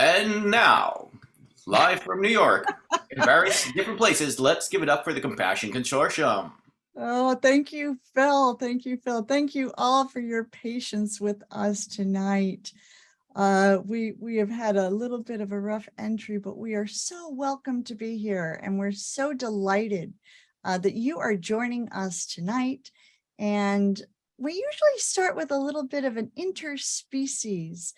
And now, live from New York, in various different places, let's give it up for the Compassion Consortium. Oh, thank you, Phil. Thank you, Phil. Thank you all for your patience with us tonight. We have had a little bit of a rough entry, but we are so welcome to be here, and we're so delighted that you are joining us tonight. And we usually start with a little bit of an interspecies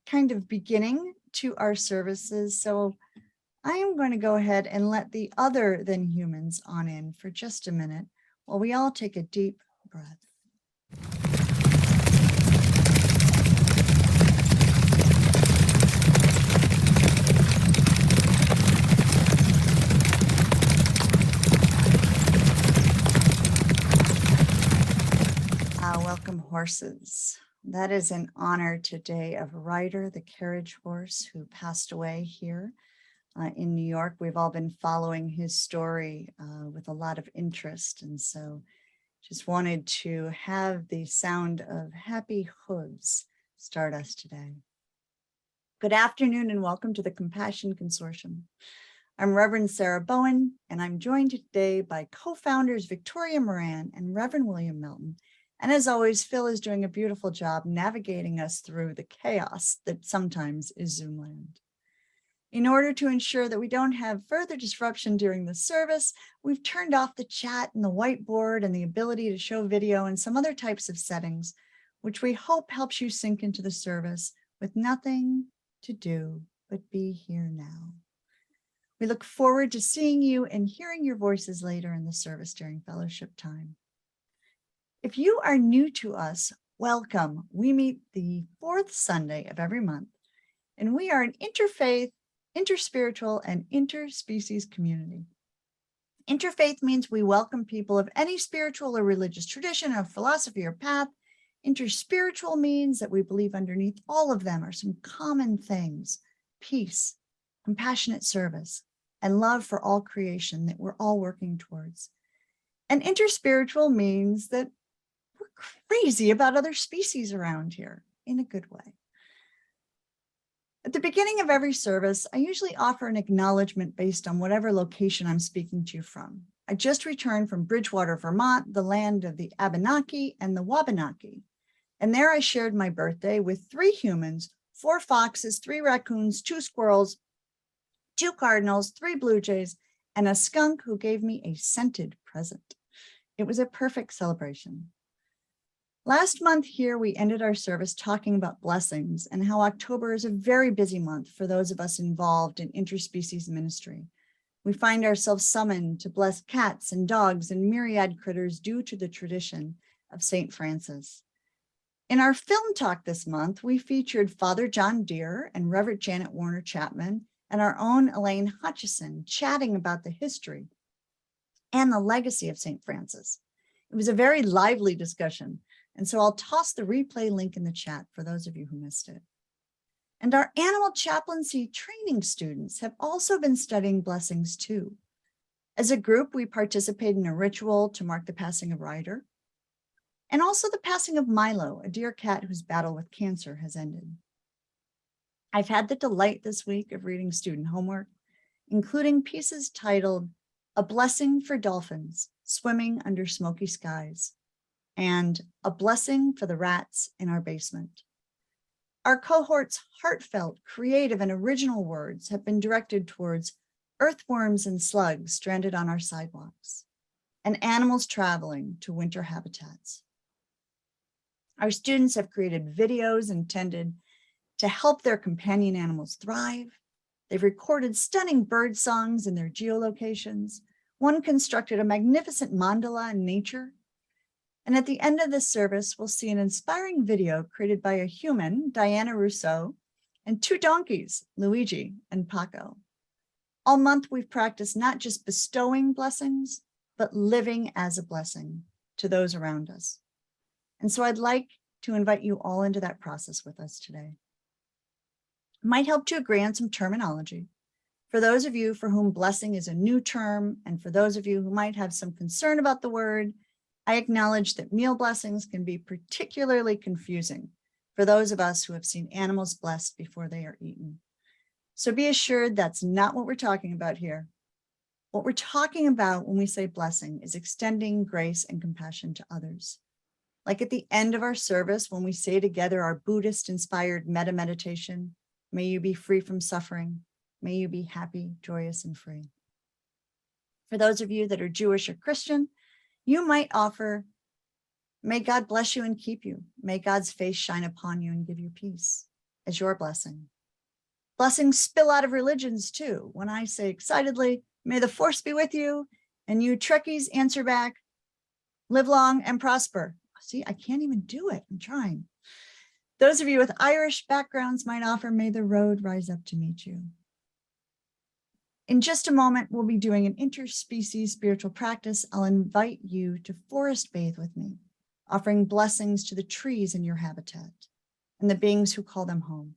kind of beginning to our services. So I am going to go ahead and let the other than humans on in for just a minute while we all take a deep breath. Welcome, horses. That is in honor today of Ryder, the carriage horse who passed away here in New York. We've all been following his story with a lot of interest. And so just wanted to have the sound of happy hooves start us today. Good afternoon and welcome to the Compassion Consortium. I'm Reverend Sarah Bowen, and I'm joined today by co-founders Victoria Moran and Reverend William Melton. And as always, Phil is doing a beautiful job navigating us through the chaos that sometimes is Zoomland. In order to ensure that we don't have further disruption during the service, we've turned off the chat and the whiteboard and the ability to show video and some other types of settings, which we hope helps you sink into the service with nothing to do but be here now. We look forward to seeing you and hearing your voices later in the service during fellowship time. If you are new to us, welcome. We meet the fourth Sunday of every month, and we are an interfaith, interspiritual, and interspecies community. Interfaith means we welcome people of any spiritual or religious tradition or philosophy or path. Interspiritual means that we believe underneath all of them are some common things: peace, compassionate service, and love for all creation that we're all working towards. And interspiritual means that we're crazy about other species around here in a good way. At the beginning of every service, I usually offer an acknowledgement based on whatever location I'm speaking to you from. I just returned from Bridgewater, Vermont, the land of the Abenaki and the Wabanaki. And there I shared my birthday with 3 humans, 4 foxes, 3 raccoons, 2 squirrels, 2 cardinals, 3 blue jays, and a skunk who gave me a scented present. It was a perfect celebration. Last month here, we ended our service talking about blessings and how October is a very busy month for those of us involved in interspecies ministry. We find ourselves summoned to bless cats and dogs and myriad critters due to the tradition of St. Francis. In our film talk this month, we featured Father John Deere and Reverend Janet Warner Chapman and our own Elaine Hutchison chatting about the history and the legacy of St. Francis. It was a very lively discussion. And so I'll toss the replay link in the chat for those of you who missed it. And our animal chaplaincy training students have also been studying blessings too. As a group, we participate in a ritual to mark the passing of Ryder, and also the passing of Milo, a dear cat whose battle with cancer has ended. I've had the delight this week of reading student homework, including pieces titled "A Blessing for Dolphins Swimming Under Smoky Skies," and "A Blessing for the Rats in Our Basement." Our cohort's heartfelt, creative, and original words have been directed towards earthworms and slugs stranded on our sidewalks, and animals traveling to winter habitats. Our students have created videos intended to help their companion animals thrive. They've recorded stunning bird songs in their geolocations. One constructed a magnificent mandala in nature. And at the end of this service, we'll see an inspiring video created by a human, Diana Rousseau, and 2 donkeys, Luigi and Paco. All month, we've practiced not just bestowing blessings, but living as a blessing to those around us. And so I'd like to invite you all into that process with us today. It might help to agree on some terminology. For those of you for whom blessing is a new term, and for those of you who might have some concern about the word, I acknowledge that meal blessings can be particularly confusing for those of us who have seen animals blessed before they are eaten. So be assured that's not what we're talking about here. What we're talking about when we say blessing is extending grace and compassion to others. Like at the end of our service, when we say together our Buddhist-inspired metta meditation, may you be free from suffering. May you be happy, joyous, and free. For those of you that are Jewish or Christian, you might offer, may God bless you and keep you. May God's face shine upon you and give you peace as your blessing. Blessings spill out of religions too. When I say excitedly, may the force be with you, and you Trekkies answer back, live long and prosper. See, I can't even do it. I'm trying. Those of you with Irish backgrounds might offer, may the road rise up to meet you. In just a moment, we'll be doing an interspecies spiritual practice. I'll invite you to forest bathe with me, offering blessings to the trees in your habitat and the beings who call them home.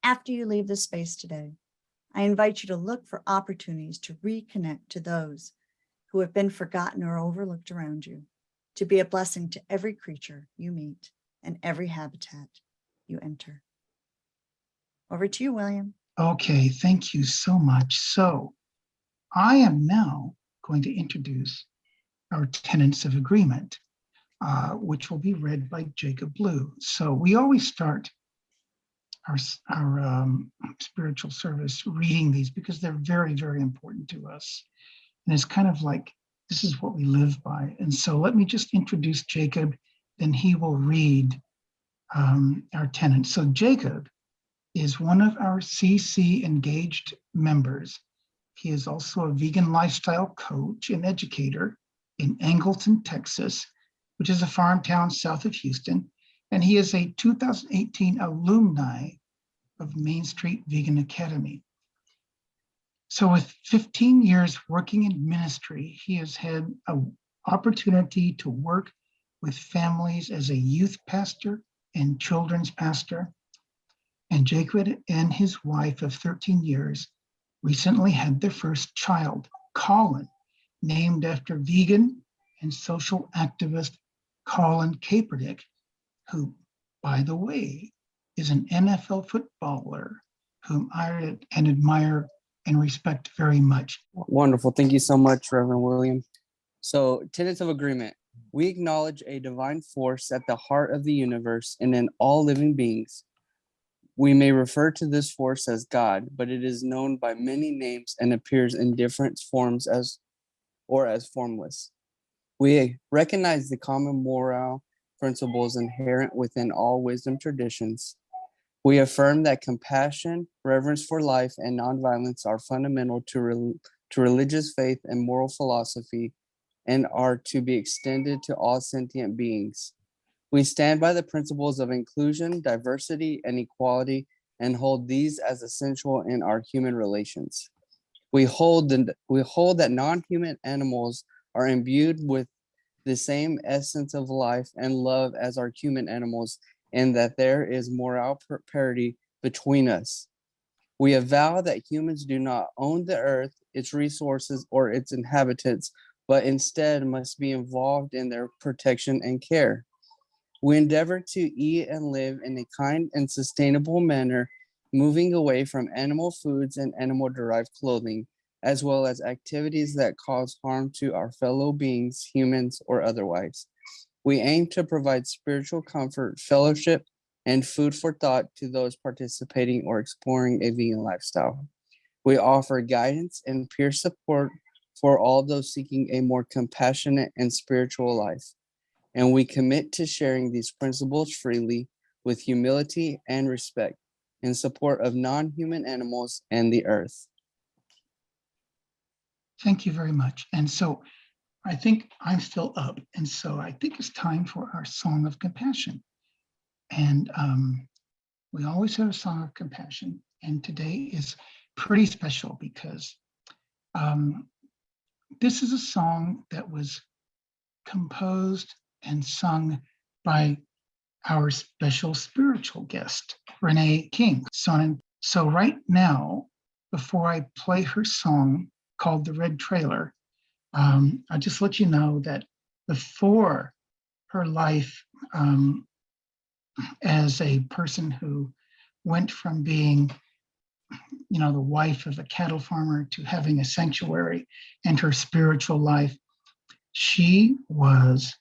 After you leave this space today, I invite you to look for opportunities to reconnect to those who have been forgotten or overlooked around you, to be a blessing to every creature you meet and every habitat you enter. Over to you, William. Okay, thank you so much. So I am now going to introduce our Tenets of Agreement, which will be read by Jacob Blue. So we always start our spiritual service reading these because they're very, very important to us. And it's kind of like, this is what we live by. And so let me just introduce Jacob, then he will read our tenets. So Jacob is one of our CC engaged members. He is also a vegan lifestyle coach and educator in Angleton, Texas, which is a farm town south of Houston. And he is a 2018 alumni of Main Street Vegan Academy. So with 15 years working in ministry, he has had an opportunity to work with families as a youth pastor and children's pastor. And Jacob and his wife of 13 years recently had their first child, Colin, named after vegan and social activist Colin Kaepernick, who, by the way, is an NFL footballer whom I admire and respect very much. Wonderful. Thank you so much, Reverend William. So, Tenets of Agreement. We acknowledge a divine force at the heart of the universe and in all living beings. We may refer to this force as God, but it is known by many names and appears in different forms as formless. We recognize the common moral principles inherent within all wisdom traditions. We affirm that compassion, reverence for life, and nonviolence are fundamental to religious faith and moral philosophy and are to be extended to all sentient beings. We stand by the principles of inclusion, diversity, and equality and hold these as essential in our human relations. We hold that non-human animals are imbued with the same essence of life and love as our human animals, and that there is moral parity between us. We avow that humans do not own the earth, its resources, or its inhabitants, but instead must be involved in their protection and care. We endeavor to eat and live in a kind and sustainable manner, moving away from animal foods and animal-derived clothing, as well as activities that cause harm to our fellow beings, humans or otherwise. We aim to provide spiritual comfort, fellowship, and food for thought to those participating or exploring a vegan lifestyle. We offer guidance and peer support for all those seeking a more compassionate and spiritual life. And we commit to sharing these principles freely with humility and respect in support of non-human animals and the earth. Thank you very much. And so I think I'm still up. And so I think it's time for our Song of Compassion. And we always have a Song of Compassion. And today is pretty special because this is a song that was composed and sung by our special spiritual guest, Renee King-Sonnen. So right now, before I play her song called The Red Trailer, I'll just let you know that before her life as a person who went from being, the wife of a cattle farmer to having a sanctuary and her spiritual life. She was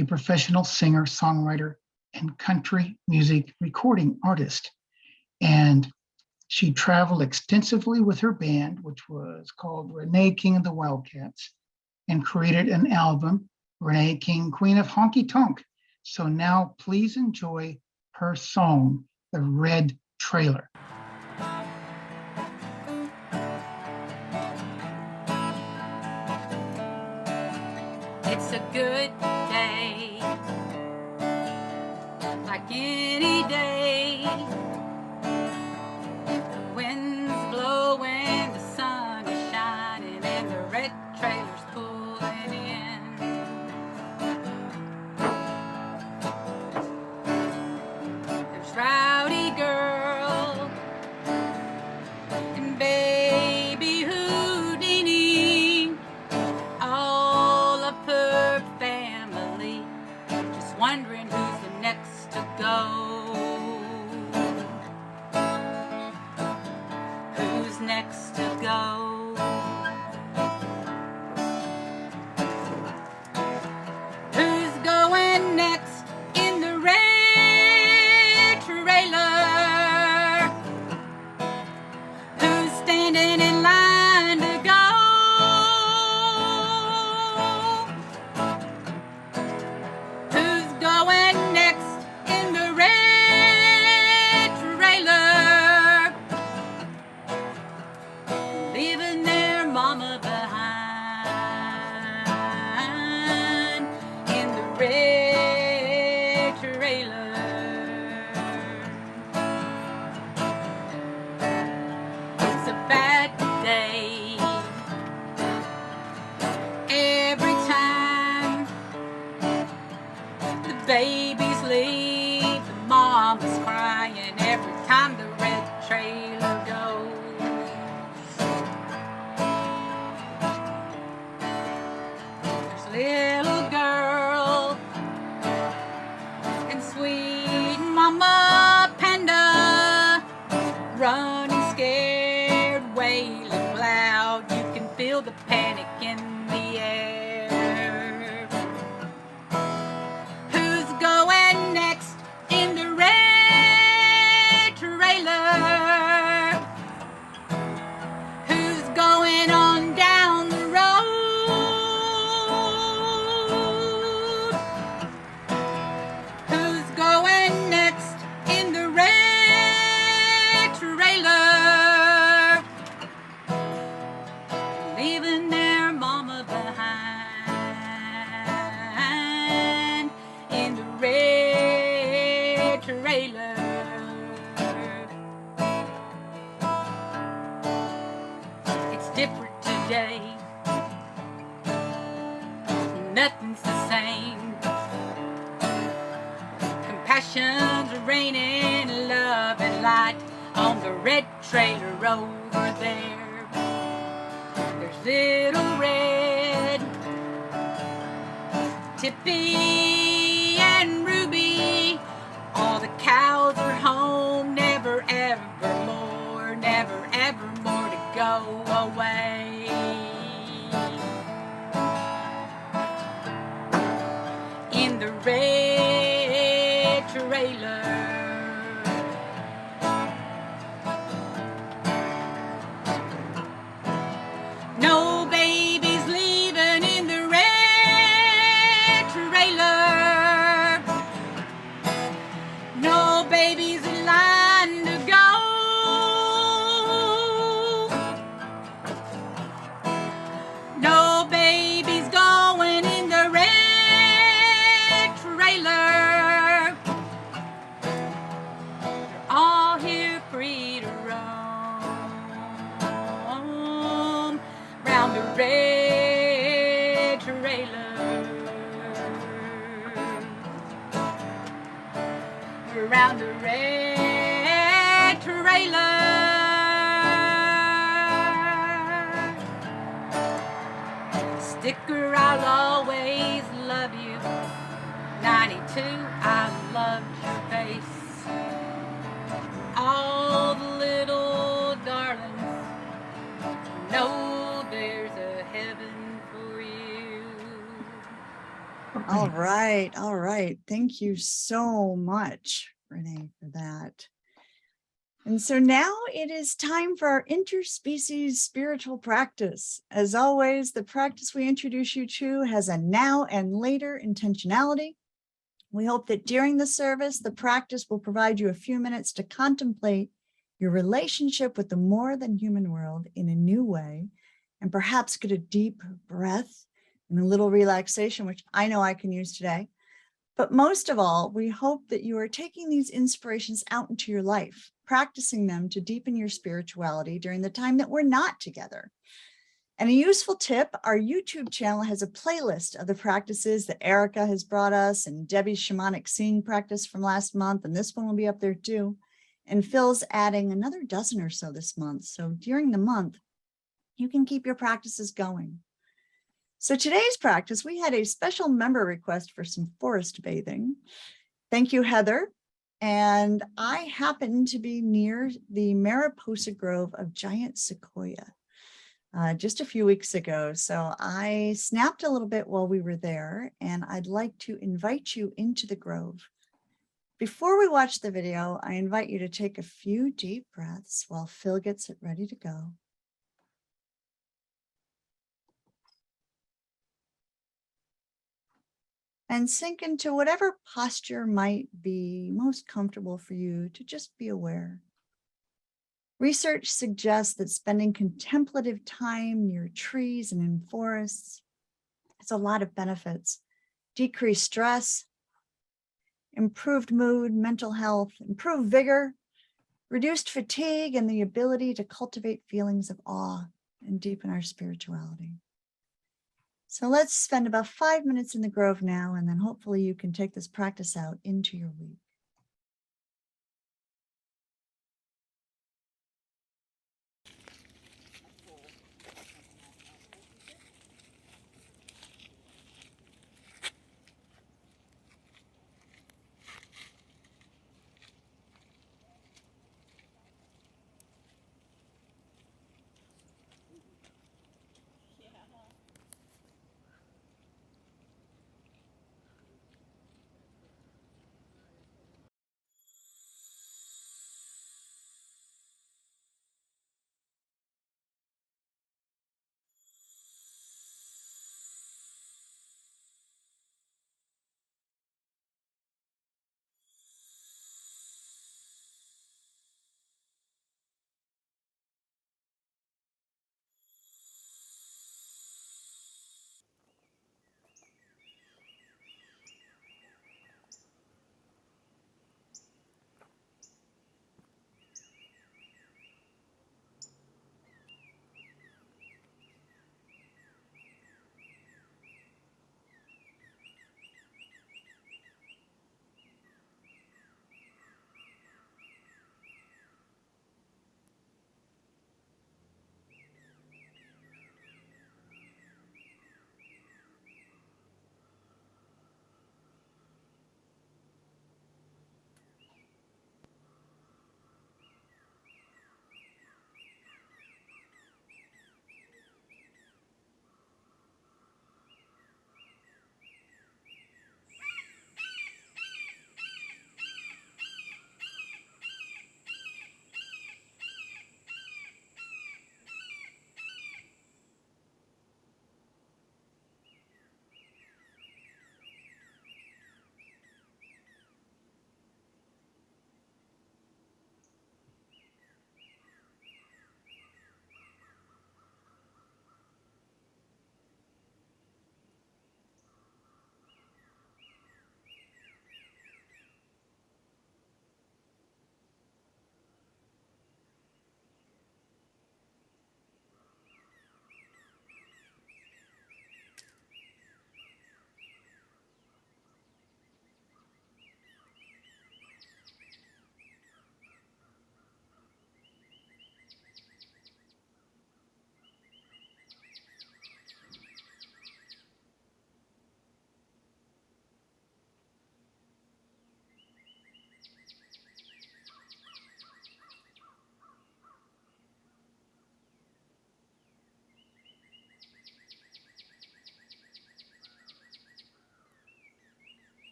a professional singer, songwriter, and country music recording artist. And she traveled extensively with her band, which was called Renee King and the Wildcats, and created an album, Renee King, Queen of Honky Tonk. So now please enjoy her song, The Red Trailer. It's a good day, like any day. The wind's blowing, the sun is shining, and the red trailer's pulling in. There's Rowdy Girl and Baby Houdini, all of her family, just wondering who's the next to go. Who's next to go? Who's going next in the red trailer? Who's standing in line to go? Who's going next in the red trailer? Leaving their mama behind in the red trailer. It's a bad day every time the babies leave, the mama's crying every time the red trailer goes. There's little girl and sweet mama panda, running scared, wailing loud. You can feel the panic in the air. Who's going next in the red trailer? Who's going on down the road? Who's going next in the red trailer? Leaving their mama behind in the red trailer. It's different today. Nothing's the same. Compassion's raining, love and light on the red trailer over there. There's little red, Tippy and Ruby. All the cows are home, never ever more to go away. In the red trailer. No babies leaving in the red trailer. No babies in line to go. No babies going in the red trailer. They're all here free to roam round the red trailer. Around the red trailer. Sticker, I'll always love you. 92, I loved your face. right. All right. Thank you so much, Renee, for that. And so now it is time for our interspecies spiritual practice. As always, the practice we introduce you to has a now and later intentionality. We hope that during the service, the practice will provide you a few minutes to contemplate your relationship with the more than human world in a new way, and perhaps get a deep breath and a little relaxation, which I know I can use today. But most of all, we hope that you are taking these inspirations out into your life, practicing them to deepen your spirituality during the time that we're not together. And a useful tip, our YouTube channel has a playlist of the practices that Erica has brought us and Debbie's shamanic seeing practice from last month. And this one will be up there too. And Phil's adding another dozen or so this month. So during the month, you can keep your practices going. So today's practice, we had a special member request for some forest bathing. Thank you, Heather. And I happened to be near the Mariposa Grove of giant sequoia just a few weeks ago. So I snapped a little bit while we were there, and I'd like to invite you into the grove. Before we watch the video, I invite you to take a few deep breaths while Phil gets it ready to go. And sink into whatever posture might be most comfortable for you to just be aware. Research suggests that spending contemplative time near trees and in forests has a lot of benefits. Decreased stress, improved mood, mental health, improved vigor, reduced fatigue, and the ability to cultivate feelings of awe and deepen our spirituality. So let's spend about 5 minutes in the grove now, and then hopefully you can take this practice out into your week.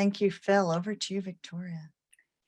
Thank you, Phil. Over to you, Victoria.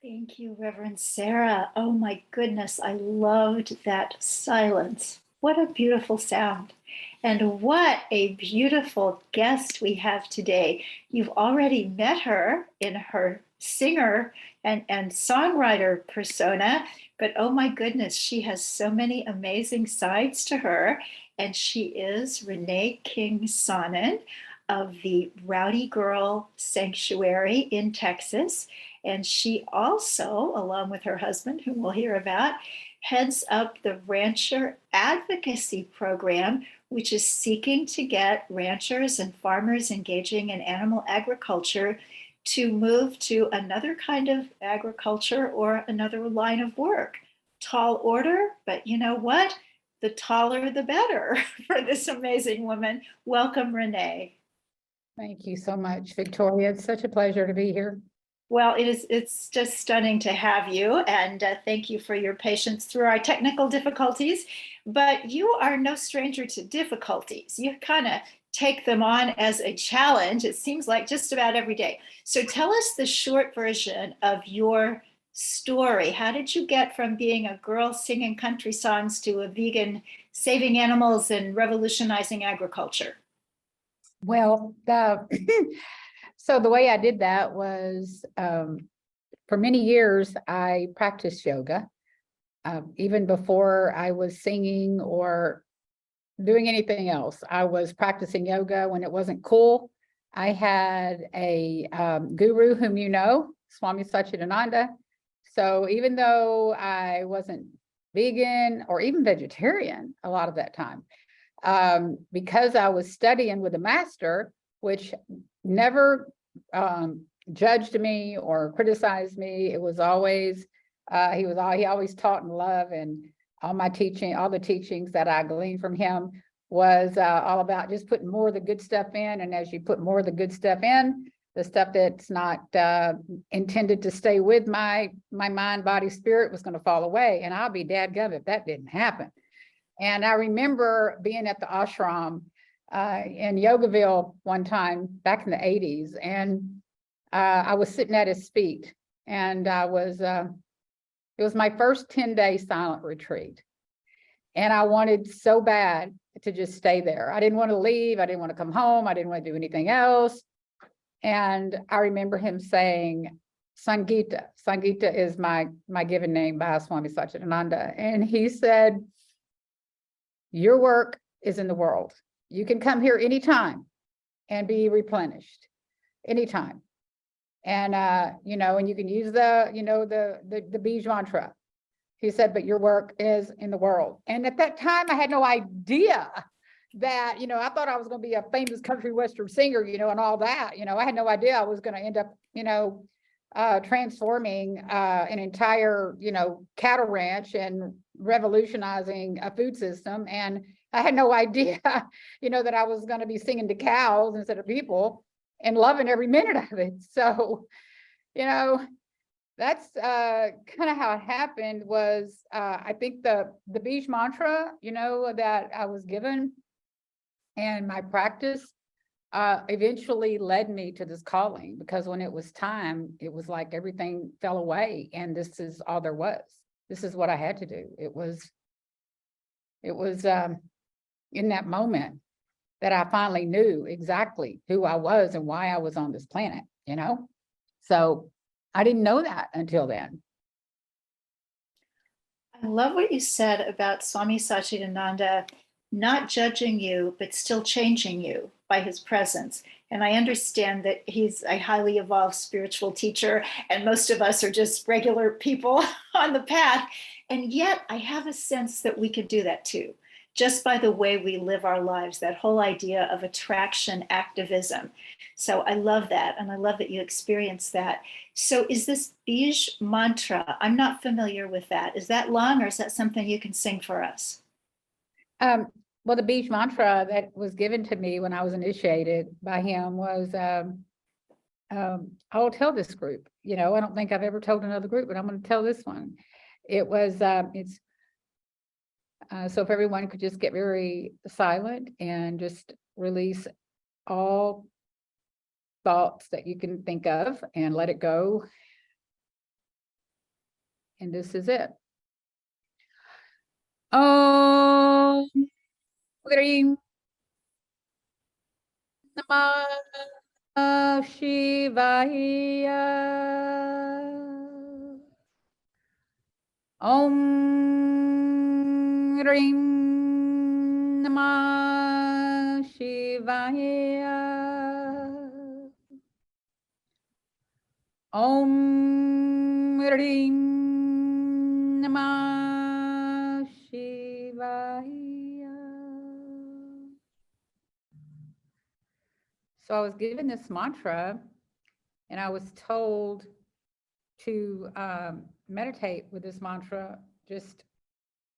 Thank you, Reverend Sarah. Oh my goodness, I loved that silence. What a beautiful sound. And what a beautiful guest we have today. You've already met her in her singer and songwriter persona, but oh my goodness, she has so many amazing sides to her. And she is Renee King-Sonnen of the Rowdy Girl Sanctuary in Texas. And she also, along with her husband, whom we'll hear about, heads up the Rancher Advocacy Program, which is seeking to get ranchers and farmers engaging in animal agriculture to move to another kind of agriculture or another line of work. Tall order, but you know what? The taller, the better for this amazing woman. Welcome, Renee. Thank you so much, Victoria. It's such a pleasure to be here. Well, it's just stunning to have you, and thank you for your patience through our technical difficulties. But you are no stranger to difficulties. You kind of take them on as a challenge, it seems like just about every day. So tell us the short version of your story. How did you get from being a girl singing country songs to a vegan saving animals and revolutionizing agriculture? Well, so the way I did that was, for many years, I practiced yoga. Even before I was singing or doing anything else, I was practicing yoga when it wasn't cool. I had a guru whom you know, Swami Satchidananda. So even though I wasn't vegan or even vegetarian a lot of that time, because I was studying with a master, which never judged me or criticized me. It was always, he always taught in love, and all my teaching, all the teachings that I gleaned from him was all about just putting more of the good stuff in. And as you put more of the good stuff in, the stuff that's not intended to stay with my mind, body, spirit was going to fall away. And I'll be dadgum if that didn't happen. And I remember being at the ashram in Yogaville one time back in the 80s, and I was sitting at his feet, and it was my first 10-day silent retreat. And I wanted so bad to just stay there. I didn't want to leave. I didn't want to come home. I didn't want to do anything else. And I remember him saying, Sangita. Sangita is my given name by Swami Satchidananda. And he said, your work is in the world. You can come here anytime and be replenished anytime. And, and you can use the Bij mantra. He said, but your work is in the world. And at that time, I had no idea that, I thought I was going to be a famous country western singer, and all that. I had no idea I was going to end up, transforming an entire, cattle ranch and revolutionizing a food system. And I had no idea, that I was going to be singing to cows instead of people and loving every minute of it. So, that's kind of how it happened was, I think the Bij mantra, that I was given and my practice eventually led me to this calling, because when it was time, it was like everything fell away and this is all there was. This is what I had to do. It was in that moment that I finally knew exactly who I was and why I was on this planet, So I didn't know that until then. I love what you said about Swami Satchidananda not judging you, but still changing you by his presence. And I understand that he's a highly evolved spiritual teacher, and most of us are just regular people on the path. And yet I have a sense that we could do that too, just by the way we live our lives, that whole idea of attraction activism. So I love that. And I love that you experienced that. So is this Bij mantra? I'm not familiar with that. Is that long, or is that something you can sing for us? Well, the Bij mantra that was given to me when I was initiated by him was, I'll tell this group, I don't think I've ever told another group, but I'm going to tell this one. It was, so if everyone could just get very silent and just release all thoughts that you can think of and let it go. And this is it. Hrim Namah Shivaya. Om Hrim Namah Shivaya. Om Hrim Namah Shivaya. So I was given this mantra and I was told to meditate with this mantra just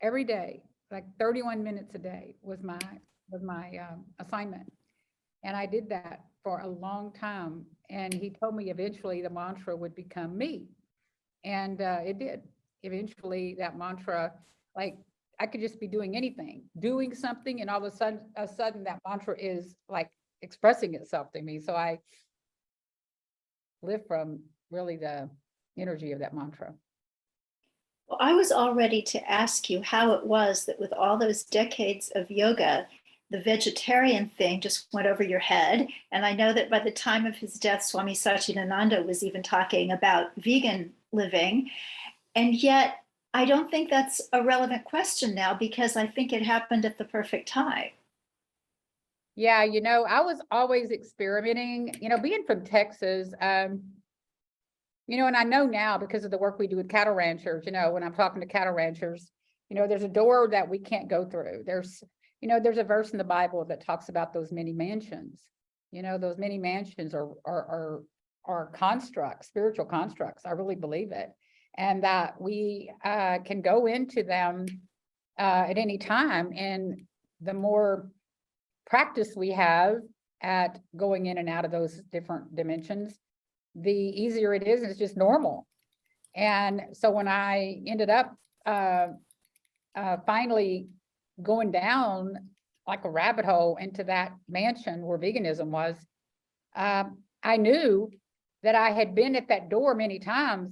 every day, like 31 minutes a day was my assignment. And I did that for a long time. And he told me eventually the mantra would become me. And it did. Eventually that mantra, like I could just be doing anything, doing something, and all of a sudden that mantra is like expressing itself to me. So I live from really the energy of that mantra. Well, I was all ready to ask you how it was that with all those decades of yoga, the vegetarian thing just went over your head. And I know that by the time of his death, Swami Satchidananda was even talking about vegan living. And yet, I don't think that's a relevant question now because I think it happened at the perfect time. Yeah, I was always experimenting, being from Texas, and I know now because of the work we do with cattle ranchers, when I'm talking to cattle ranchers, there's a door that we can't go through. There's a verse in the Bible that talks about those many mansions. Those many mansions are constructs, spiritual constructs. I really believe it. And that we can go into them at any time. And the more practice we have at going in and out of those different dimensions, the easier it is, and it's just normal. And so when I ended up finally going down like a rabbit hole into that mansion where veganism was, I knew that I had been at that door many times,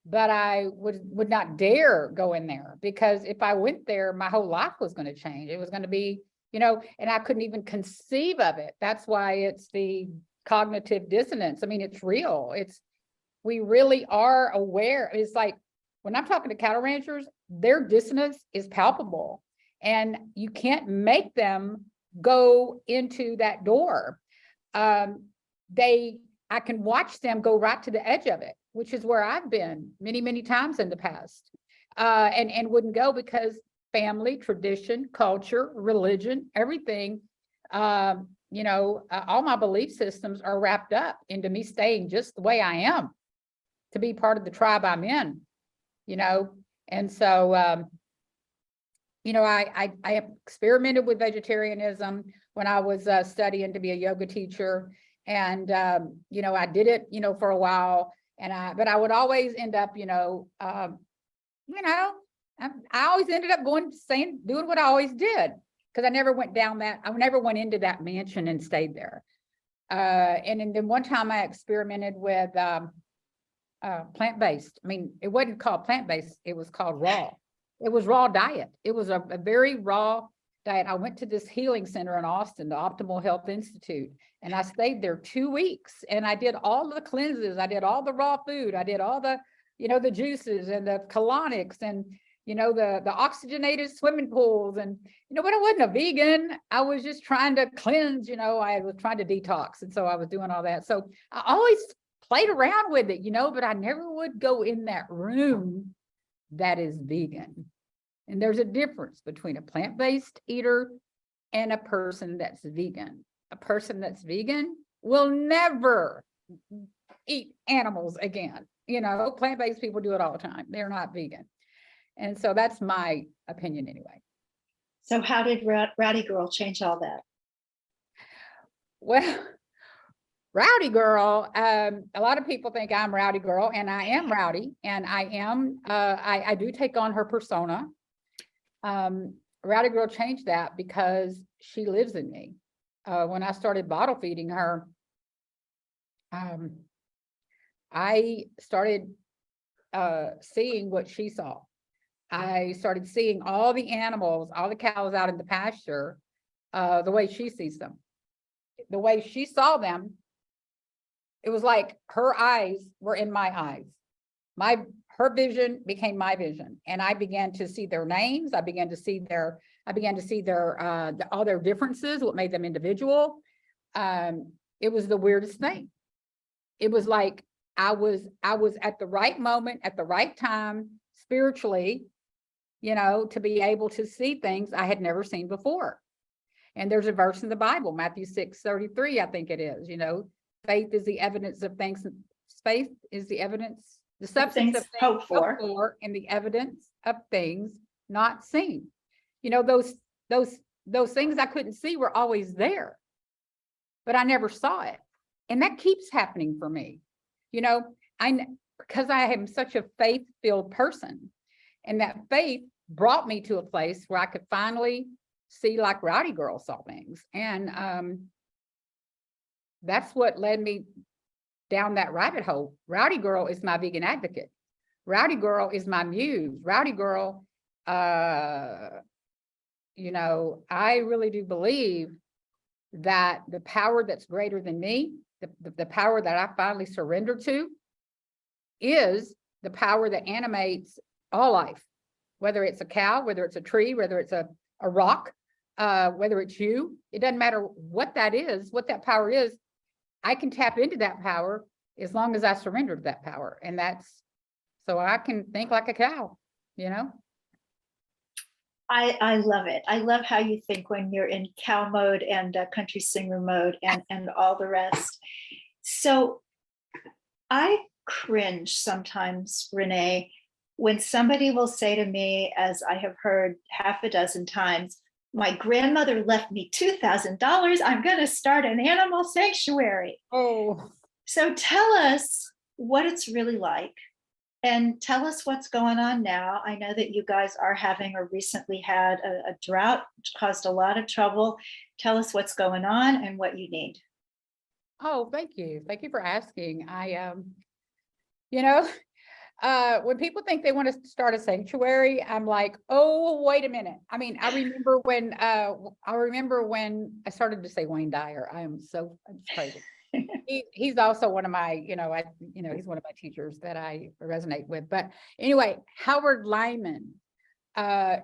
but I would not dare go in there, because if I went there, my whole life was going to change. It was going to be, and I couldn't even conceive of it. That's why it's the cognitive dissonance. I mean, it's real. We really are aware. It's like when I'm talking to cattle ranchers, their dissonance is palpable, and you can't make them go into that door. I can watch them go right to the edge of it, which is where I've been many, many times in the past, and wouldn't go because family, tradition, culture, religion, everything, all my belief systems are wrapped up into me staying just the way I am to be part of the tribe I'm in, and so, I experimented with vegetarianism when I was studying to be a yoga teacher. And, I did it, for a while, but I would always end up, I always ended up doing what I always did, because I never went into that mansion and stayed there. And then one time I experimented with plant-based. I mean, it wasn't called plant-based, it was called raw. It was raw diet. It was a very raw diet. I went to this healing center in Austin, the Optimal Health Institute, and I stayed there 2 weeks, and I did all the cleanses. I did all the raw food. I did all the, the juices and the colonics and, the oxygenated swimming pools. And, but I wasn't a vegan. I was just trying to cleanse, I was trying to detox. And so I was doing all that. So I always played around with it, but I never would go in that room that is vegan. And there's a difference between a plant-based eater and a person that's vegan. A person that's vegan will never eat animals again. Plant-based people do it all the time. They're not vegan. And so that's my opinion anyway. So how did Rowdy Girl change all that? Well, Rowdy Girl, a lot of people think I'm Rowdy Girl, and I am rowdy, and I am, I do take on her persona. Rowdy Girl changed that because she lives in me. When I started bottle feeding her, I started seeing what she saw. I started seeing all the animals, all the cows out in the pasture, the way she sees them. The way she saw them, it was like her eyes were in my eyes. Her vision became my vision, and I began to see their names. I began to see their all their differences, what made them individual. It was the weirdest thing. It was like I was at the right moment, at the right time, spiritually, to be able to see things I had never seen before. And there's a verse in the Bible, Matthew 6:33, I think it is, faith is the evidence of things. Faith is the evidence, the substance of things hoped for, and the evidence of things not seen. Those things I couldn't see were always there, but I never saw it. And that keeps happening for me. Because I am such a faith-filled person, and that faith brought me to a place where I could finally see like Rowdy Girl saw things. And that's what led me down that rabbit hole. Rowdy Girl is my vegan advocate. Rowdy Girl is my muse. Rowdy Girl, I really do believe that the power that's greater than me, the power that I finally surrendered to, is the power that animates all life, whether it's a cow, whether it's a tree, whether it's a rock, whether it's you. It doesn't matter what that is, what that power is. I can tap into that power as long as I surrender to that power. And that's so I can think like a cow, I love it. I love how you think when you're in cow mode and country singer mode and all the rest. So I cringe sometimes, Renee, when somebody will say to me, as I have heard half a dozen times, my grandmother left me $2,000. I'm going to start an animal sanctuary. Oh, so tell us what it's really like. And tell us what's going on now. I know that you guys are having or recently had a drought, which caused a lot of trouble. Tell us what's going on and what you need. oh, thank you. Thank you for asking. When people think they want to start a sanctuary, I'm like, oh, wait a minute. I mean, I remember when I started to say Wayne Dyer. I'm crazy. He's also one of my, he's one of my teachers that I resonate with. But anyway, Howard Lyman, the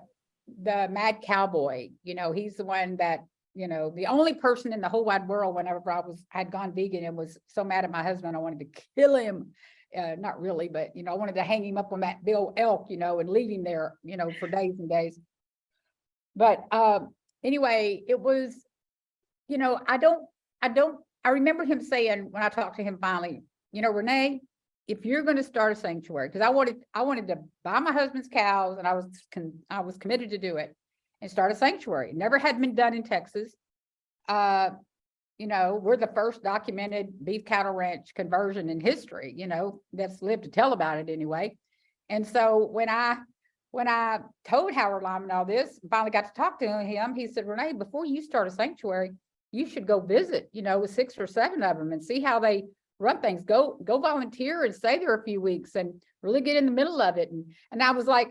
Mad Cowboy, he's the one that, the only person in the whole wide world whenever had gone vegan and was so mad at my husband, I wanted to kill him. Not really, but, I wanted to hang him up on that Bill elk, and leave him there, for days and days. But anyway, it was, I remember him saying when I talked to him finally, Renee, if you're going to start a sanctuary, because I wanted to buy my husband's cows, and I was committed to do it and start a sanctuary. It never had been done in Texas. We're the first documented beef cattle ranch conversion in history, that's lived to tell about it anyway. And so when I told Howard Lyman all this, finally got to talk to him, he said, Renee, before you start a sanctuary, you should go visit, with 6 or 7 of them and see how they run things. Go volunteer and stay there a few weeks and really get in the middle of it. And I was like,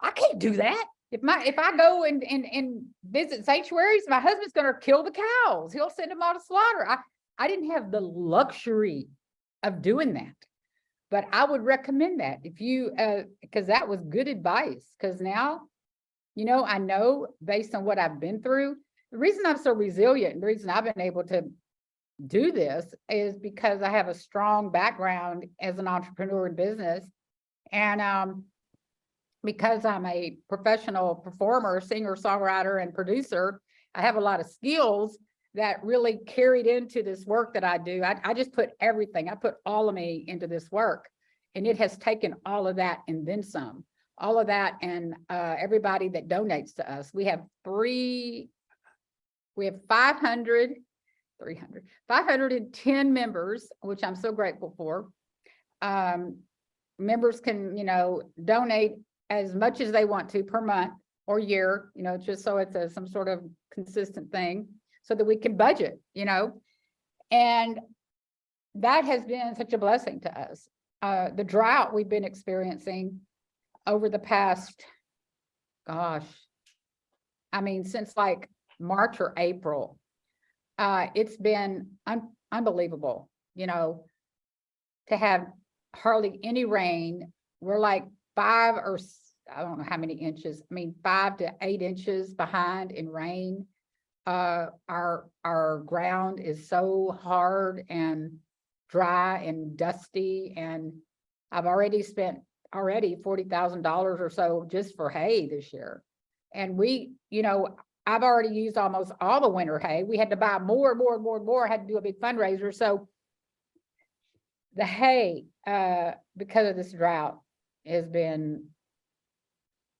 I can't do that. If I go and visit sanctuaries, my husband's going to kill the cows. He'll send them all to slaughter. I didn't have the luxury of doing that, but I would recommend that if you, because that was good advice. Because now, I know based on what I've been through, the reason I'm so resilient and the reason I've been able to do this is because I have a strong background as an entrepreneur in business. And because I'm a professional performer, singer, songwriter, and producer, I have a lot of skills that really carried into this work that I do. I just put everything, I put all of me into this work, and it has taken all of that and then some, all of that. And everybody that donates to us, we have 510 members, which I'm so grateful for. Members can, donate as much as they want to per month or year, just so it's some sort of consistent thing so that we can budget, and that has been such a blessing to us. The drought we've been experiencing over the past, gosh, I mean, since like March or April, it's been unbelievable, you know, to have hardly any rain. We're like I don't know how many inches. I mean, 5 to 8 inches behind in rain. Our ground is so hard and dry and dusty, and I've already spent $40,000 or so just for hay this year. And we, you know, I've already used almost all the winter hay. We had to buy more, had to do a big fundraiser. So the hay, because of this drought, has been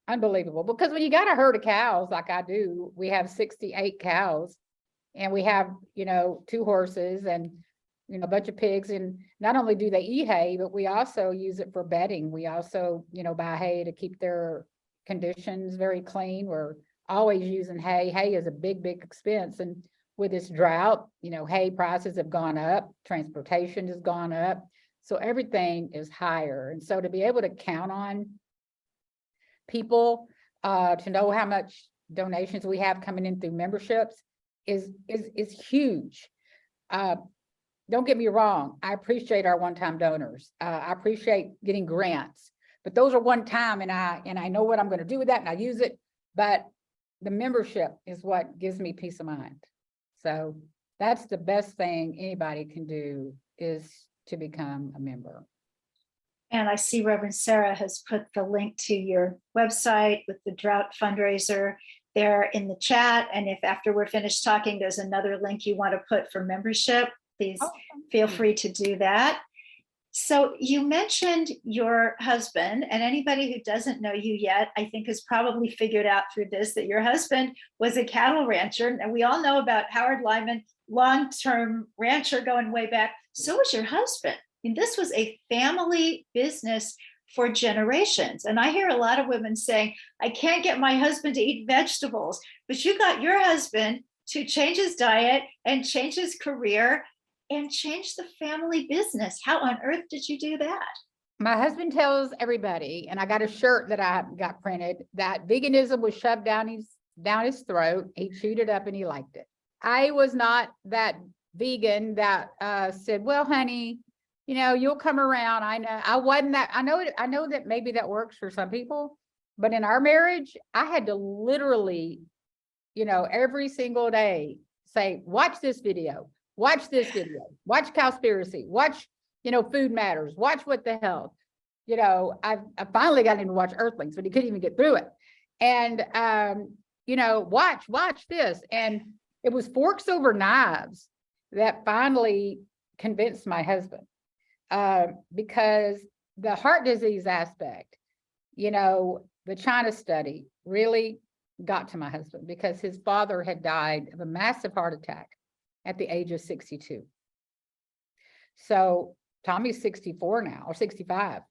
unbelievable. Because when you got a herd of cows like I do, we have 68 cows, and we have, you know, 2 horses and, you know, a bunch of pigs. And not only do they eat hay, but we also use it for bedding. We also, you know, buy hay to keep their conditions very clean. We're always using hay. Hay is a big expense. And with this drought, you know, hay prices have gone up, transportation has gone up. So everything is higher. And so to be able to count on people, to know how much donations we have coming in through memberships is huge. Don't get me wrong. I appreciate our one-time donors. I appreciate getting grants, but those are one time, and I know what I'm going to do with that, and I use it. But the membership is what gives me peace of mind. So that's the best thing anybody can do, is to become a member. And I see Reverend Sarah has put the link to your website with the drought fundraiser there in the chat. And if after we're finished talking, there's another link you want to put for membership, please feel free to do that. So you mentioned your husband, and anybody who doesn't know you yet, I think has probably figured out through this that your husband was a cattle rancher. And we all know about Howard Lyman, long-term rancher going way back. So was your husband. And this was a family business for generations. And I hear a lot of women saying, I can't get my husband to eat vegetables, but you got your husband to change his diet and change his career and change the family business. How on earth did you do that? My husband tells everybody, and I got a shirt that I got printed, that veganism was shoved down his throat. He chewed it up and he liked it. I was not that vegan that said, well, honey, you know, you'll come around. I know I wasn't that. I know that maybe that works for some people, but in our marriage, I had to literally, you know, every single day say, watch this video, watch Cowspiracy, watch, you know, Food Matters, watch What the Health. You know, I finally got him to watch Earthlings, but he couldn't even get through it. And, you know, watch this. And it was Forks Over Knives that finally convinced my husband. Because the heart disease aspect, you know, the China study really got to my husband, because his father had died of a massive heart attack at the age of 62. So Tommy's 64 now, or 65.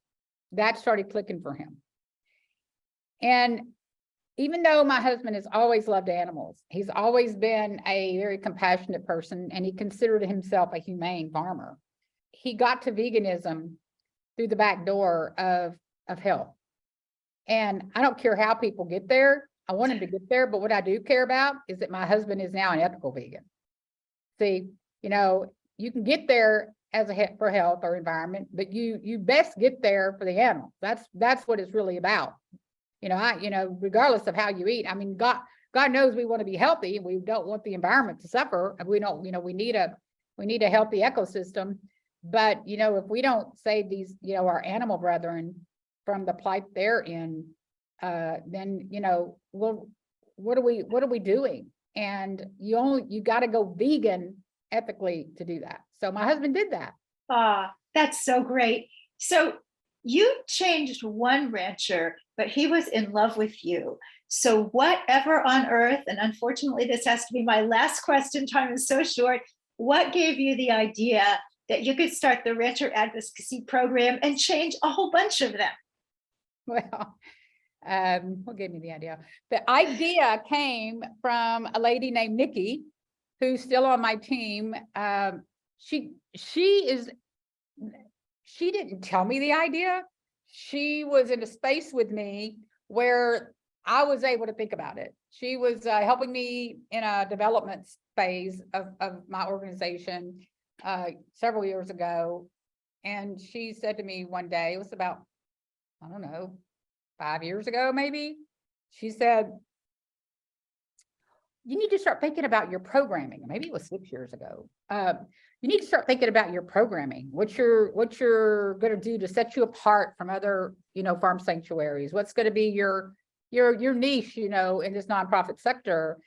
That started clicking for him. And even though my husband has always loved animals, he's always been a very compassionate person, and he considered himself a humane farmer. He got to veganism through the back door of health. And I don't care how people get there. I want him to get there, but what I do care about is that my husband is now an ethical vegan. See, you know, you can get there as for health or environment, but you best get there for the animals. That's what it's really about. You know, regardless of how you eat. I mean, God knows we want to be healthy, and we don't want the environment to suffer. And we don't, you know, we need a healthy ecosystem. But, you know, if we don't save these, you know, our animal brethren from the plight they're in, then, you know, well, what are we doing? And you got to go vegan ethically to do that. So my husband did that. That's so great. So you changed one rancher, but he was in love with you. So whatever on earth, and unfortunately, this has to be my last question, time is so short. What gave you the idea that you could start the Rancher Advocacy Program and change a whole bunch of them? Well, what gave me the idea? The idea came from a lady named Nikki, who's still on my team. she didn't tell me the idea. She was in a space with me where I was able to think about it. She was helping me in a development phase of my organization several years ago. And she said to me one day, it was about, I don't know, 5 years ago, maybe. She said, you need to start thinking about your programming. Maybe it was 6 years ago. You need to start thinking about your programming, what you're going to do to set you apart from other, farm sanctuaries. What's going to be your niche, in this nonprofit sector.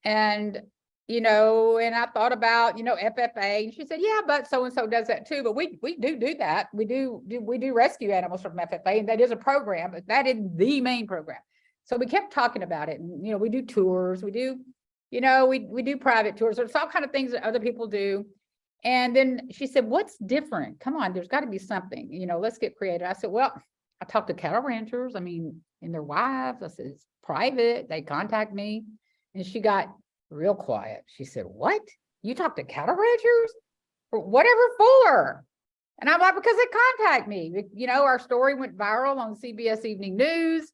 And, and I thought about, FFA, and she said, yeah, but so-and-so does that too. But we do that. We do rescue animals from FFA, and that is a program, but that is the main program. So we kept talking about it, and, we do tours, we do, we do private tours. There's all kind of things that other people do. And then she said, what's different? Come on, there's got to be something, let's get creative. I said, well, I talked to cattle ranchers, and their wives. I said, it's private. They contact me. And she got real quiet. She said, what? You talk to cattle ranchers? For whatever for? And I'm like, because they contact me. Our story went viral on CBS Evening News.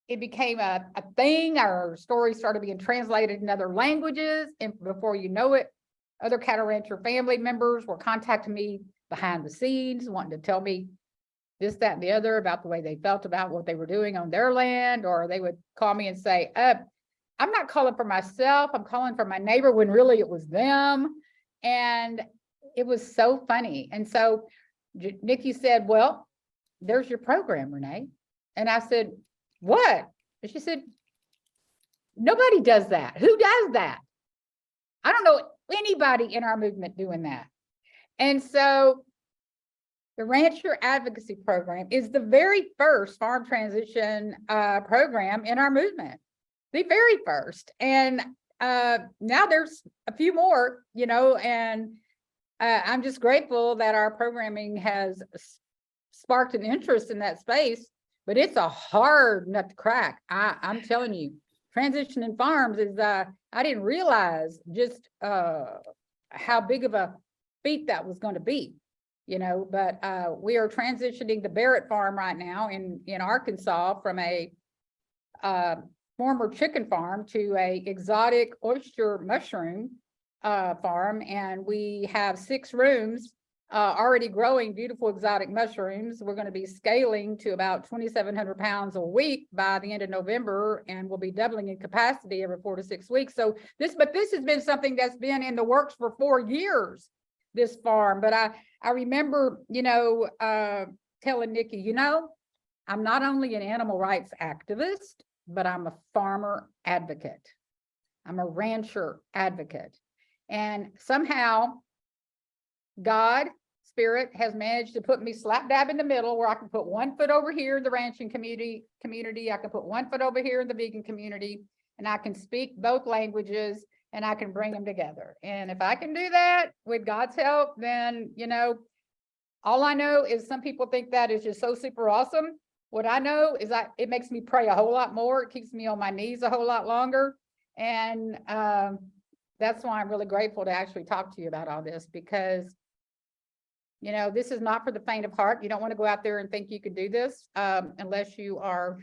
It became a thing. Our story started being translated in other languages. And before you know it, other cattle rancher family members were contacting me behind the scenes, wanting to tell me this, that, and the other about the way they felt about what they were doing on their land. Or they would call me and say, I'm not calling for myself, I'm calling for my neighbor, when really it was them. And it was so funny. And so Nikki said, well, there's your program, Renee. And I said, what? And she said, nobody does that. Who does that? I don't know anybody in our movement doing that. And so the Rancher Advocacy Program is the very first farm transition program in our movement, the very first. And now there's a few more, and I'm just grateful that our programming has sparked an interest in that space, but it's a hard nut to crack. I'm telling you, transitioning farms is, I didn't realize just how big of a feat that was going to be. But we are transitioning the Barrett farm right now in Arkansas from a former chicken farm to a exotic oyster mushroom farm. And we have 6 rooms already growing beautiful exotic mushrooms. We're going to be scaling to about 2,700 pounds a week by the end of November, and we'll be doubling in capacity every 4 to 6 weeks. So this has been something that's been in the works for 4 years, this farm. But I remember, telling Nikki, I'm not only an animal rights activist, but I'm a farmer advocate. I'm a rancher advocate. And somehow God, Spirit, has managed to put me slap dab in the middle, where I can put 1 foot over here in the ranching community. I can put 1 foot over here in the vegan community, and I can speak both languages, and I can bring them together. And if I can do that with God's help, then, all I know is some people think that is just so super awesome. What I know is it makes me pray a whole lot more. It keeps me on my knees a whole lot longer. And that's why I'm really grateful to actually talk to you about all this, because, this is not for the faint of heart. You don't want to go out there and think you could do this unless you are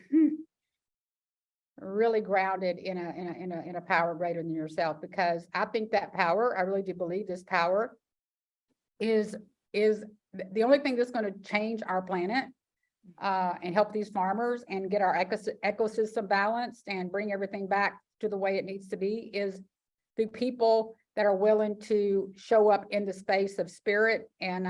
really grounded in a power greater than yourself. Because I think that power, I really do believe this power is the only thing that's going to change our planet and help these farmers and get our ecosystem balanced and bring everything back to the way it needs to be, is through people that are willing to show up in the space of spirit and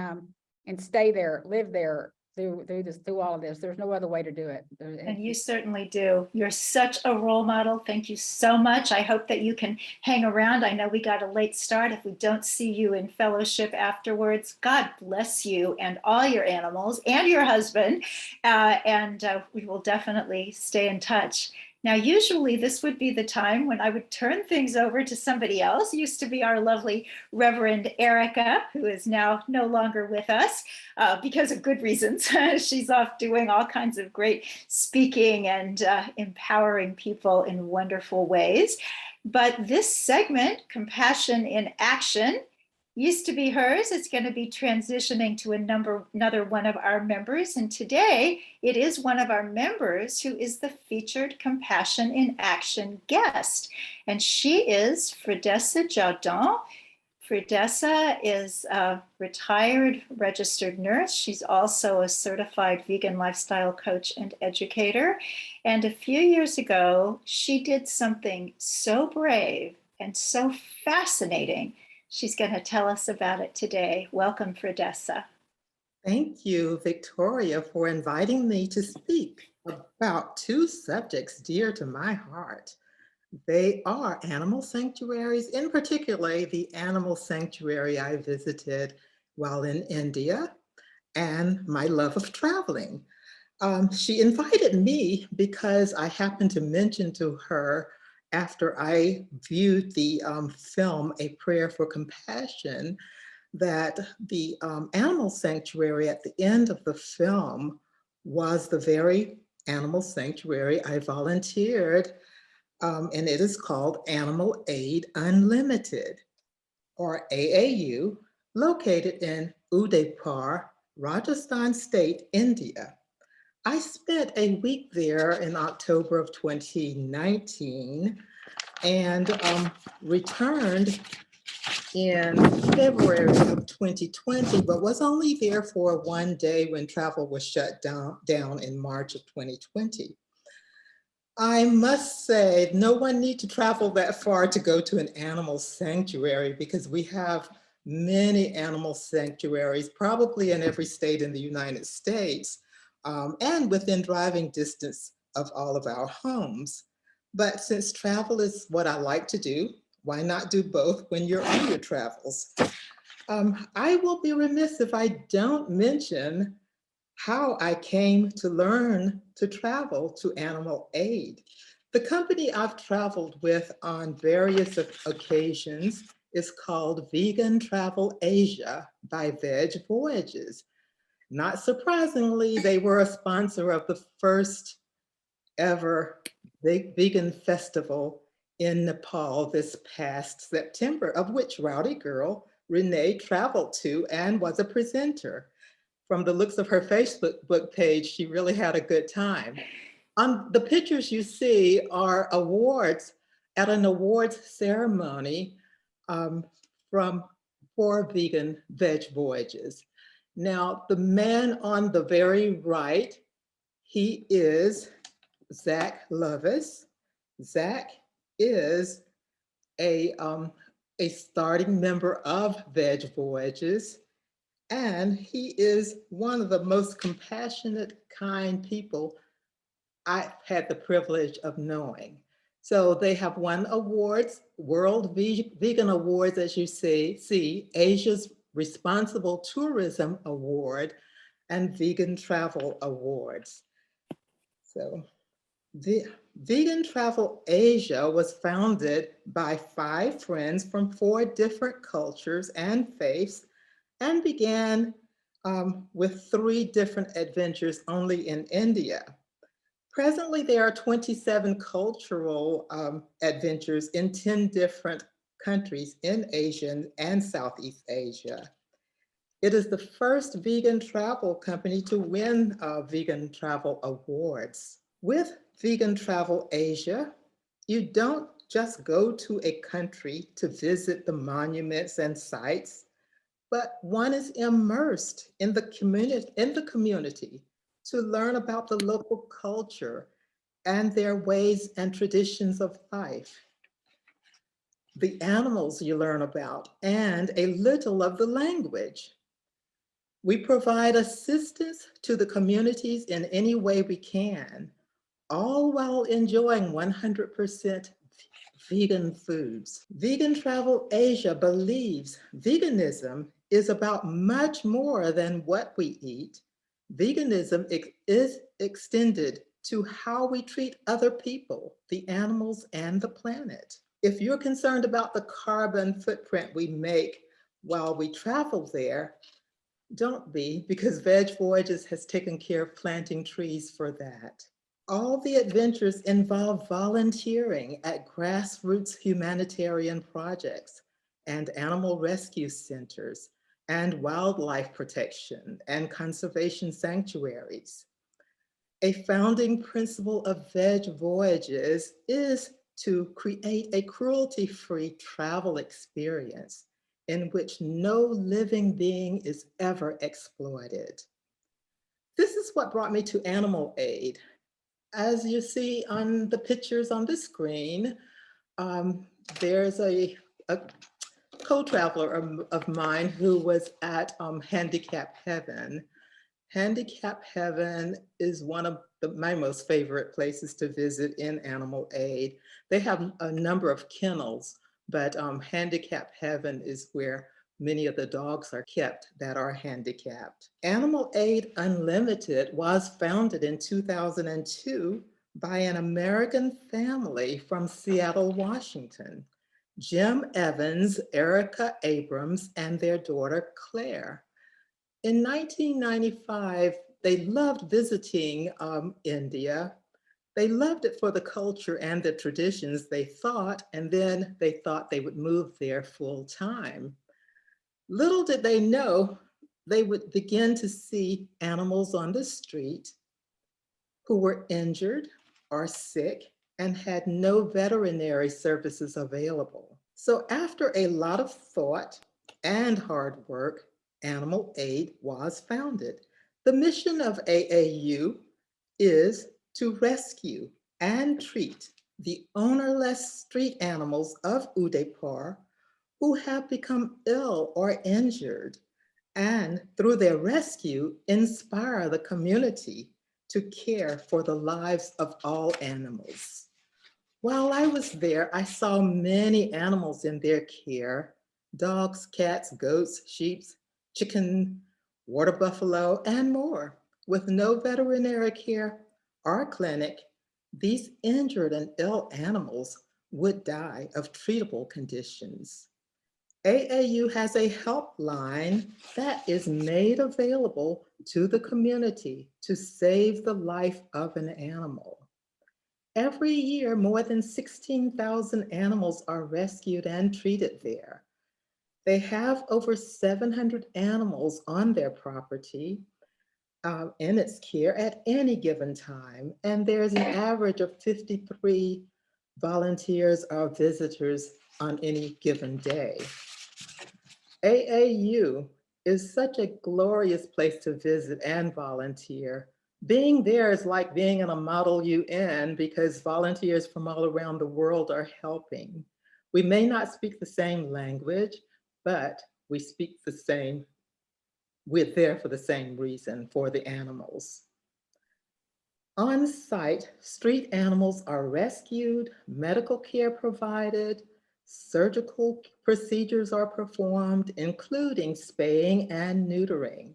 stay there, live there through all of this. There's no other way to do it. And you certainly do. You're such a role model. Thank you so much. I hope that you can hang around. I know we got a late start. If we don't see you in fellowship afterwards, God bless you and all your animals and your husband. We will definitely stay in touch. Now, usually this would be the time when I would turn things over to somebody else. It used to be our lovely Reverend Erica, who is now no longer with us because of good reasons. She's off doing all kinds of great speaking and empowering people in wonderful ways. But this segment, Compassion in Action, used to be hers. It's going to be transitioning to another one of our members. And today it is one of our members who is the featured Compassion in Action guest. And she is Fredessa Jaudon. Fredessa is a retired registered nurse. She's also a certified vegan lifestyle coach and educator. And a few years ago, she did something so brave and so fascinating. She's going to tell us about it today. Welcome, Fredessa. Thank you, Victoria, for inviting me to speak about two subjects dear to my heart. They are animal sanctuaries, in particular, the animal sanctuary I visited while in India, and my love of traveling. She invited me because I happened to mention to her after I viewed the film, A Prayer for Compassion, that the animal sanctuary at the end of the film was the very animal sanctuary I volunteered, and it is called Animal Aid Unlimited, or AAU, located in Udaipur, Rajasthan State, India. I spent a week there in October of 2019 and returned in February of 2020, but was only there for one day when travel was shut down in March of 2020. I must say, no one needs to travel that far to go to an animal sanctuary because we have many animal sanctuaries, probably in every state in the United States, and within driving distance of all of our homes. But since travel is what I like to do, why not do both when you're on your travels? I will be remiss if I don't mention how I came to learn to travel to Animal Aid. The company I've traveled with on various occasions is called Vegan Travel Asia by Veg Voyages. Not surprisingly, they were a sponsor of the first ever vegan festival in Nepal this past September, of which Rowdy Girl Renee traveled to and was a presenter. From the looks of her Facebook page, she really had a good time. The pictures you see are awards at an awards ceremony for Vegan Veg Voyages. Now, the man on the very right, he is Zach Lovis. Zach is a starting member of Veg Voyages, and he is one of the most compassionate, kind people I've had the privilege of knowing. So they have won awards, World Vegan Awards, as you see, Asia's Responsible Tourism Award, and Vegan Travel Awards. So the Vegan Travel Asia was founded by 5 friends from 4 different cultures and faiths, and began with 3 different adventures only in India. Presently, there are 27 cultural adventures in 10 different countries in Asia and Southeast Asia. It is the first vegan travel company to win Vegan Travel Awards. With Vegan Travel Asia, you don't just go to a country to visit the monuments and sites, but one is immersed in the community to learn about the local culture and their ways and traditions of life, the animals you learn about, and a little of the language. We provide assistance to the communities in any way we can, all while enjoying 100% vegan foods. Vegan Travel Asia believes veganism is about much more than what we eat. Veganism is extended to how we treat other people, the animals, and the planet. If you're concerned about the carbon footprint we make while we travel there, don't be, because Veg Voyages has taken care of planting trees for that. All the adventures involve volunteering at grassroots humanitarian projects and animal rescue centers, and wildlife protection and conservation sanctuaries. A founding principle of Veg Voyages is to create a cruelty-free travel experience in which no living being is ever exploited. This is what brought me to Animal Aid. As you see on the pictures on the screen, there's a co-traveler of mine who was at Handicap Heaven. Handicap Heaven is one of my most favorite places to visit in Animal Aid. They have a number of kennels, but Handicap Heaven is where many of the dogs are kept that are handicapped. Animal Aid Unlimited was founded in 2002 by an American family from Seattle, Washington. Jim Evans, Erica Abrams, and their daughter, Claire. In 1995, they loved visiting India. They loved it for the culture and the traditions, they thought, and then they thought they would move there full time. Little did they know, they would begin to see animals on the street who were injured or sick and had no veterinary services available. So after a lot of thought and hard work, Animal Aid was founded. The mission of AAU is to rescue and treat the ownerless street animals of Udaipur who have become ill or injured, and through their rescue, inspire the community to care for the lives of all animals. While I was there, I saw many animals in their care: dogs, cats, goats, sheep, chicken, water buffalo, and more. With no veterinary care or clinic, these injured and ill animals would die of treatable conditions. AAU has a helpline that is made available to the community to save the life of an animal. Every year, more than 16,000 animals are rescued and treated there. They have over 700 animals on their property in its care at any given time, and there's an average of 53 volunteers or visitors on any given day. AAU is such a glorious place to visit and volunteer. Being there is like being in a Model UN because volunteers from all around the world are helping. We may not speak the same language, but we speak the same, we're there for the same reason, for the animals. On site, street animals are rescued, medical care provided, surgical procedures are performed, including spaying and neutering.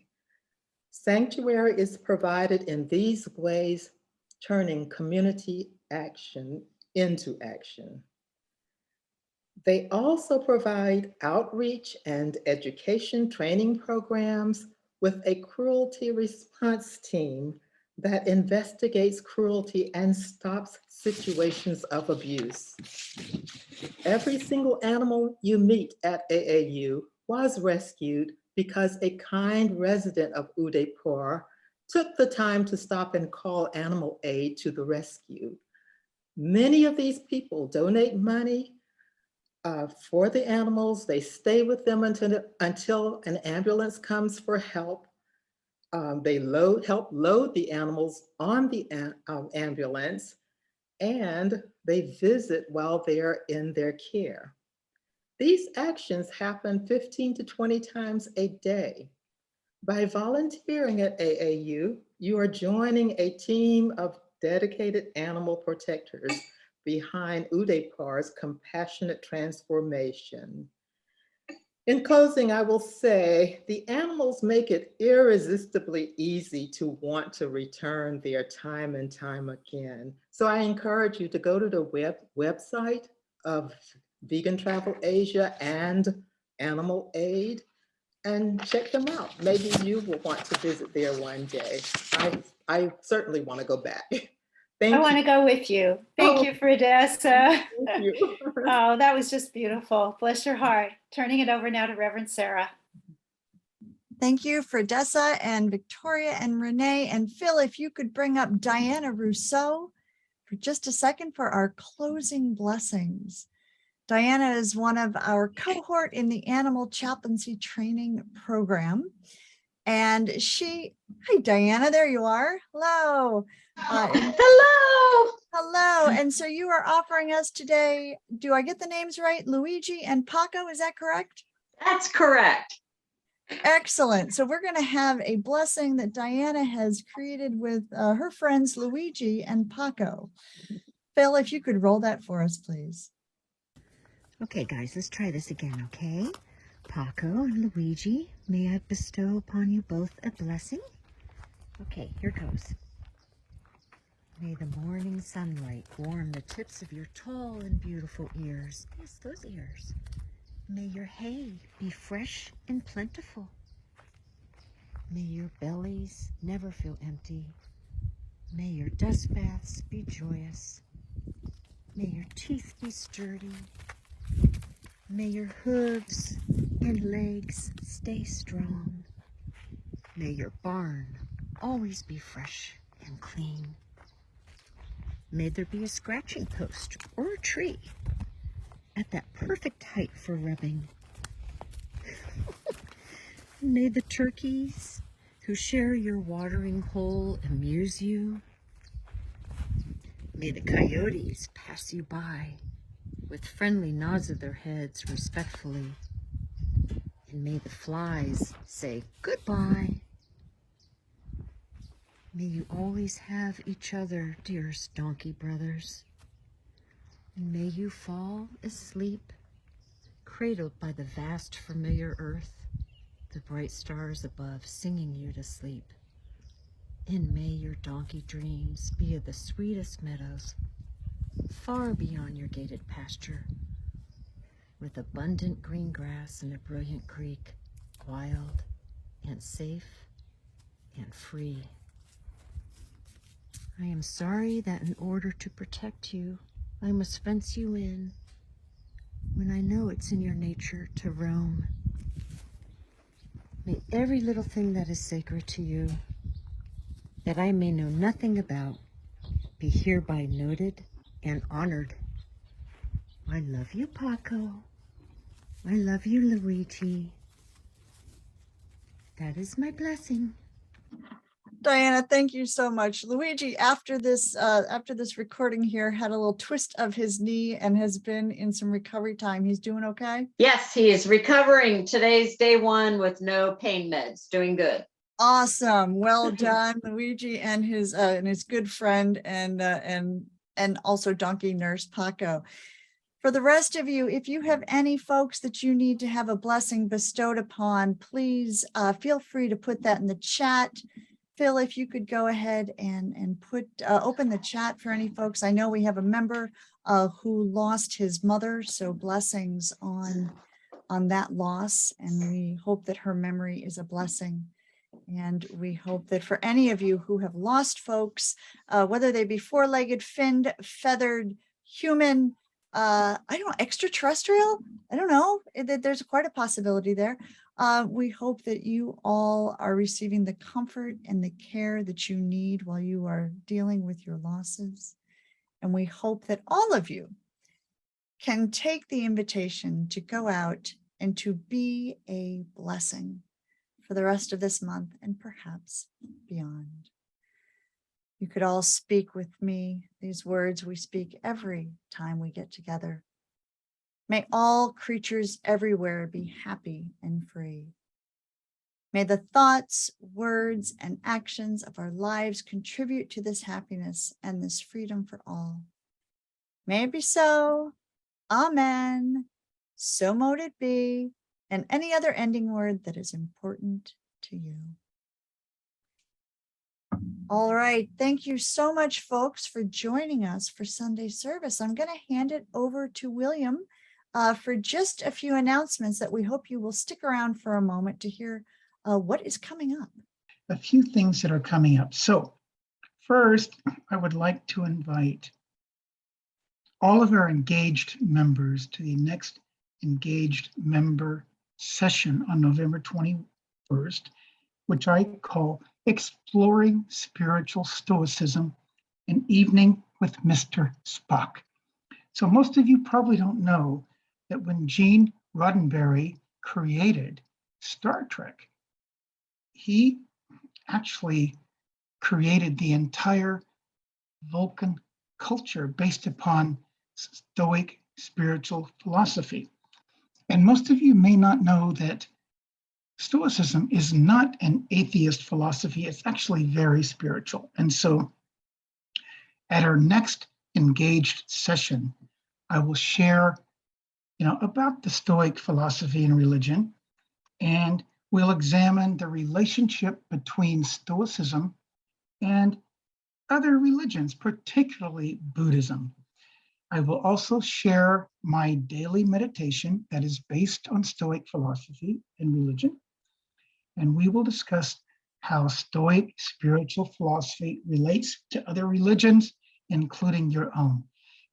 Sanctuary is provided in these ways, turning community action into action. They also provide outreach and education training programs with a cruelty response team that investigates cruelty and stops situations of abuse. Every single animal you meet at AAU was rescued because a kind resident of Udaipur took the time to stop and call Animal Aid to the rescue. Many of these people donate money for the animals. They stay with them until an ambulance comes for help. They help load the animals on the ambulance, and they visit while they're in their care. These actions happen 15 to 20 times a day. By volunteering at AAU, you are joining a team of dedicated animal protectors behind Udaipur's compassionate transformation. In closing, I will say the animals make it irresistibly easy to want to return there time and time again. So I encourage you to go to the website of Vegan Travel Asia and Animal Aid and check them out. Maybe you will want to visit there one day. I certainly want to go back. Thank I want you. to go with you. Thank Oh. you, Fredessa. Thank you. Oh, that was just beautiful. Bless your heart. Turning it over now to Reverend Sarah. Thank you, Fredessa and Victoria and Renee. And Phil, if you could bring up Diana Rousseau for just a second for our closing blessings. Diana is one of our cohort in the Animal Chaplaincy Training Program. And hi, Diana, there you are. Hello. Hello. Hello. And so you are offering us today, do I get the names right? Luigi and Paco, is that correct? That's correct. Excellent. So we're going to have a blessing that Diana has created with her friends Luigi and Paco. Phil, if you could roll that for us, please. Okay, guys, let's try this again, okay? Paco and Luigi, may I bestow upon you both a blessing? Okay, here goes. May the morning sunlight warm the tips of your tall and beautiful ears. Yes, those ears. May your hay be fresh and plentiful. May your bellies never feel empty. May your dust baths be joyous. May your teeth be sturdy. May your hooves and legs stay strong. May your barn always be fresh and clean. May there be a scratching post or a tree at that perfect height for rubbing. May the turkeys who share your watering hole amuse you. May the coyotes pass you by with friendly nods of their heads respectfully. And may the flies say goodbye. May you always have each other, dearest donkey brothers. And may you fall asleep, cradled by the vast familiar earth, the bright stars above singing you to sleep. And may your donkey dreams be of the sweetest meadows, far beyond your gated pasture, with abundant green grass and a brilliant creek, wild and safe and free. I am sorry that in order to protect you, I must fence you in, when I know it's in your nature to roam. May every little thing that is sacred to you, that I may know nothing about, be hereby noted and honored. I love you, Paco. I love you, Luigi. That is my blessing. Diana, thank you so much. Luigi, after this recording here, had a little twist of his knee and has been in some recovery time. He's doing okay? Yes, he is recovering. Today's day one with no pain meds. Doing good. Awesome. Well done, Luigi and his good friend and also donkey nurse Paco. For the rest of you, if you have any folks that you need to have a blessing bestowed upon, please feel free to put that in the chat. Phil, if you could go ahead and open the chat for any folks. I know we have a member who lost his mother, so blessings on that loss, and we hope that her memory is a blessing. And we hope that for any of you who have lost folks, whether they be four-legged, finned, feathered, human, I don't know, extraterrestrial, I don't know, there's quite a possibility there. We hope that you all are receiving the comfort and the care that you need while you are dealing with your losses. And we hope that all of you can take the invitation to go out and to be a blessing for the rest of this month and perhaps beyond. You could all speak with me these words we speak every time we get together. May all creatures everywhere be happy and free. May the thoughts, words, and actions of our lives contribute to this happiness and this freedom for all. May it be so. Amen. So mote it be. And any other ending word that is important to you. All right. Thank you so much, folks, for joining us for Sunday service. I'm going to hand it over to William for just a few announcements that we hope you will stick around for a moment to hear what is coming up. A few things that are coming up. So First, I would like to invite all of our engaged members to the next engaged member session on November 21st, which I call Exploring Spiritual Stoicism, an evening with Mr. Spock. So most of you probably don't know that when Gene Roddenberry created Star Trek, he actually created the entire Vulcan culture based upon Stoic spiritual philosophy. And most of you may not know that Stoicism is not an atheist philosophy. It's actually very spiritual. And so at our next engaged session, I will share, about the Stoic philosophy and religion, and we'll examine the relationship between Stoicism and other religions, particularly Buddhism. I will also share my daily meditation that is based on Stoic philosophy and religion, and we will discuss how Stoic spiritual philosophy relates to other religions, including your own.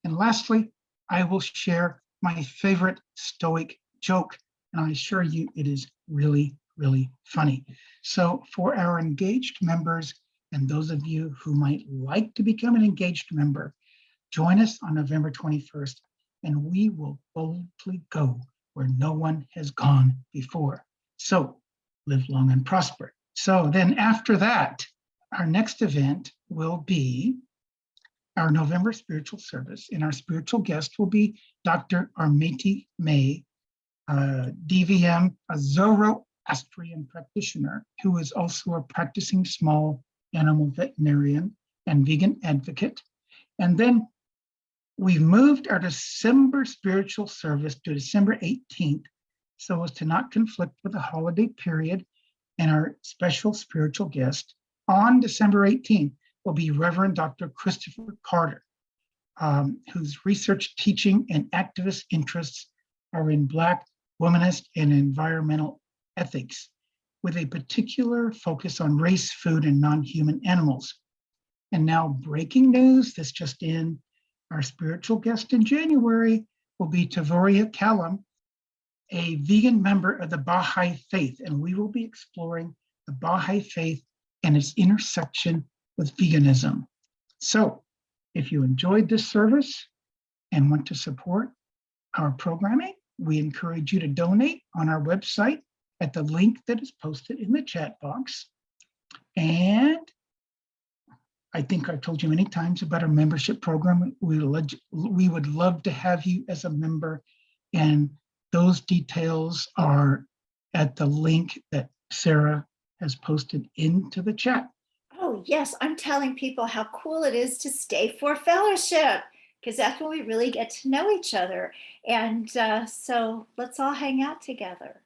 And lastly, I will share my favorite Stoic joke, and I assure you it is really, really funny. So for our engaged members and those of you who might like to become an engaged member, join us on November 21st, and we will boldly go where no one has gone before. So live long and prosper. So then after that, our next event will be our November spiritual service, and our spiritual guest will be Dr. Armeti May, DVM, a Zoroastrian practitioner who is also a practicing small animal veterinarian and vegan advocate. And then we've moved our December spiritual service to December 18th so as to not conflict with the holiday period. And our special spiritual guest on December 18th will be Reverend Dr. Christopher Carter, whose research, teaching, and activist interests are in Black, womanist, and environmental ethics, with a particular focus on race, food, and non-human animals. And now breaking news, this just in, our spiritual guest in January will be Tavoria Callum, a vegan member of the Baha'i Faith, and we will be exploring the Baha'i Faith and its intersection with veganism. So if you enjoyed this service and want to support our programming, we encourage you to donate on our website at the link that is posted in the chat box. And I think I've told you many times about our membership program. We would love to have you as a member, and those details are at the link that Sarah has posted into the chat. Oh, yes, I'm telling people how cool it is to stay for fellowship, because that's when we really get to know each other. And so let's all hang out together.